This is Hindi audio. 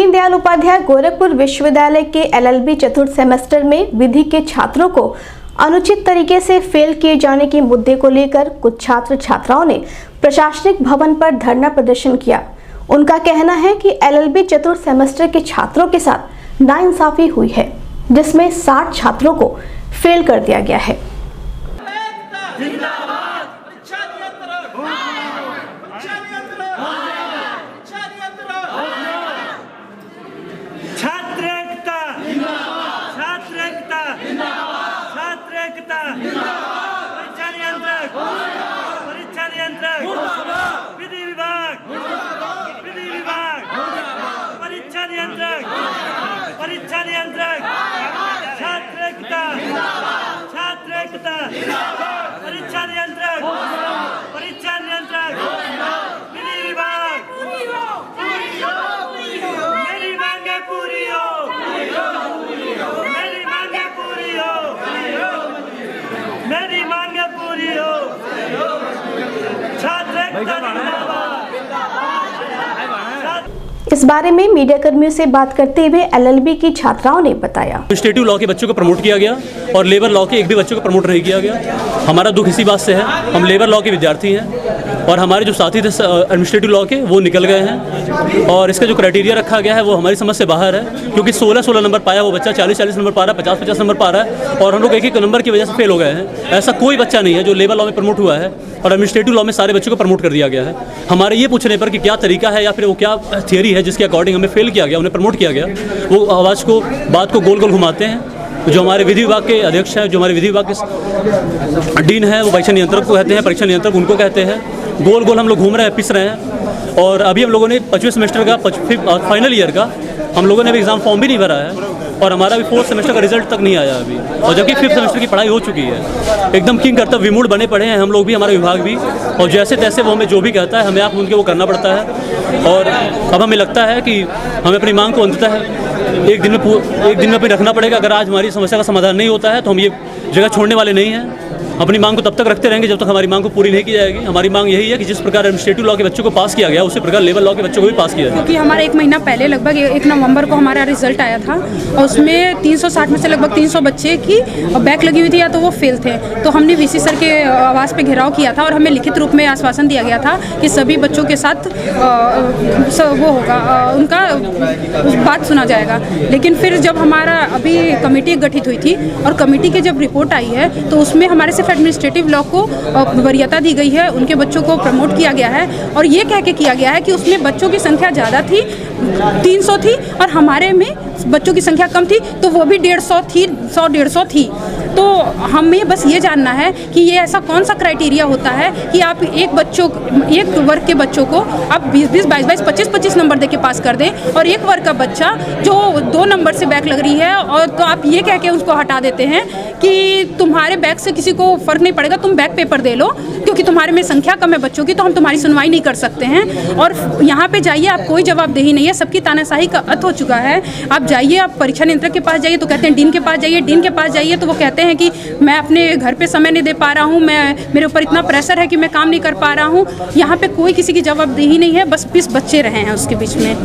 दीनदयाल उपाध्याय गोरखपुर विश्वविद्यालय के एलएलबी चतुर्थ सेमेस्टर में विधि के छात्रों को अनुचित तरीके से फेल किए जाने के मुद्दे को लेकर कुछ छात्र छात्राओं ने प्रशासनिक भवन पर धरना प्रदर्शन किया। उनका कहना है कि एलएलबी चतुर्थ सेमेस्टर के छात्रों के साथ नाइंसाफी हुई है, जिसमें 60 छात्रों को फेल कर दिया गया है। परीक्षा नियंत्रक विधि विभाग परीक्षा नियंत्रक छात्र एकता परीक्षा नियंत्रक विधि विभाग मेरी मांगे पूरी हो, मेरी मांगे पूरी हो, मेरी मांगे पूरी हो। इस बारे में मीडिया कर्मियों से बात करते हुए एलएलबी की छात्राओं ने बताया, एडमिनिस्ट्रेटिव लॉ के बच्चों को प्रमोट किया गया और लेबर लॉ के एक भी बच्चों को प्रमोट नहीं किया गया। हमारा दुख इसी बात से है, हम लेबर लॉ के विद्यार्थी हैं और हमारे जो साथी थे एडमिनिस्ट्रेटिव लॉ के वो निकल गए हैं और इसका जो क्राइटेरिया रखा गया है वो हमारी समझ से बाहर है, क्योंकि 16 नंबर पाया वो बच्चा 40 नंबर पा रहा है, 50 नंबर पा रहा है और हम लोग एक नंबर की वजह से फेल हो गए हैं। ऐसा कोई बच्चा नहीं है जो लेबर लॉ में प्रमोट हुआ है और एडमिनिस्ट्रेटिव लॉ में सारे बच्चों को प्रमोट कर दिया गया है। हमारे ये पूछने पर कि क्या तरीका है या फिर वो क्या थियरी है जिसके अकॉर्डिंग हमें फेल किया गया, उन्हें प्रमोट किया गया, वो बात को गोल गोल घुमाते हैं। जो हमारे विधि विभाग के अध्यक्ष हैं, जो हमारे विधि विभाग के डीन हैं, वो परीक्षा नियंत्रक को कहते हैं, परीक्षा नियंत्रक उनको कहते हैं। गोल गोल हम लोग घूम रहे हैं, पिस रहे हैं। और अभी हम लोगों ने 25वें सेमेस्टर का फाइनल ईयर का हम लोगों ने भी एग्ज़ाम फॉर्म भी नहीं भरा है और हमारा भी 4th सेमेस्टर का रिजल्ट तक नहीं आया अभी, और जबकि 5th सेमेस्टर की पढ़ाई हो चुकी है। एकदम किंग कर्तव्य विमूढ़ बने पड़े हैं हम लोग भी, हमारा विभाग भी, और जैसे तैसे वो हमें जो भी कहता है हमें आप उनके वो करना पड़ता है। और अब हमें लगता है कि हमें अपनी मांग को अंततः एक दिन में अपनी रखना पड़ेगा। अगर आज हमारी समस्या का समाधान नहीं होता है तो हम ये जगह छोड़ने वाले नहीं हैं। अपनी मांग को तब तक रखते रहेंगे जब तक हमारी मांग को पूरी नहीं की जाएगी। हमारी मांग यही है कि जिस प्रकार एडमिनिस्ट्रेटिव लॉ के बच्चों को पास किया गया उसी प्रकार लेबर लॉ के बच्चों को भी पास किया जाए। क्योंकि हमारा 1 महीना पहले लगभग 1 नवंबर को हमारा रिजल्ट आया था और उसमें 360 में से लगभग 300 बच्चे की बैक लगी हुई थी या तो वो फेल थे। तो हमने वीसी सर के आवास पे घेराव किया था और हमें लिखित रूप में आश्वासन दिया गया था कि सभी बच्चों के साथ वो होगा, उनका बात सुना जाएगा। लेकिन फिर जब हमारा अभी कमेटी गठित हुई थी और कमेटी की जब रिपोर्ट आई है तो उसमें हमारे सिर्फ एडमिनिस्ट्रेटिव लॉ को वरीयता दी गई है, उनके बच्चों को प्रमोट किया गया है और ये कह के किया गया है कि उसमें बच्चों की संख्या ज़्यादा थी, 300 थी और हमारे में बच्चों की संख्या कम थी तो वो भी 150 थी, 100-150 थी। तो हमें बस ये जानना है कि ये ऐसा कौन सा क्राइटेरिया होता है कि आप एक वर्ग के बच्चों को आप 20-20, 22-22, 25-25 नंबर दे के पास कर दें और एक वर्ग का बच्चा जो 2 नंबर से बैक लग रही है और तो आप ये कह के उसको हटा देते हैं कि तुम्हारे बैक से किसी को फ़र्क नहीं पड़ेगा, तुम बैक पेपर दे लो क्योंकि तुम्हारे में संख्या कम है बच्चों की, तो हम तुम्हारी सुनवाई नहीं कर सकते हैं। और यहाँ पे जाइए, आप कोई जवाबदेही नहीं है, सबकी तानाशाही का अंत हो चुका है। आप जाइए, आप परीक्षा नियंत्रक के पास जाइए तो कहते हैं डीन के पास जाइए, डीन के पास जाइए तो वो कहते हैं कि मैं अपने घर पे समय नहीं दे पा रहा हूँ, मेरे ऊपर इतना प्रेशर है कि मैं काम नहीं कर पा रहा हूँ। यहाँ पे कोई किसी की जवाबदेही नहीं है, बस 20 बच्चे रहे हैं उसके बीच में।